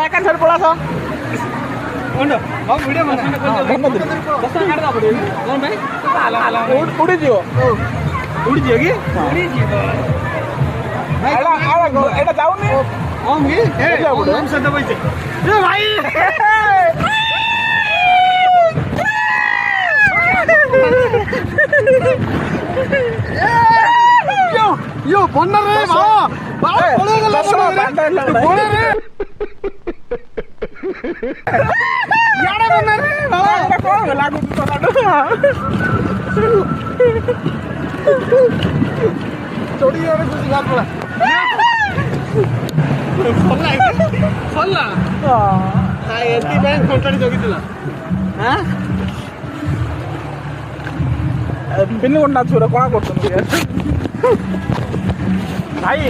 एका साइड पळा असा उडी दियो की এটা যাও নি আমি আমি সাথে বইছে এ ভাই यो बन्ना रे बा बा पड़े गला पड़े रे याडा बन्ना रे बा कोण लागू तो चोडी यार कुछ बात पड़ा फल्ला हां एती बैंक कोटाडी जोगितला हां पिन कोण ना चुरा कोणा करतो भाई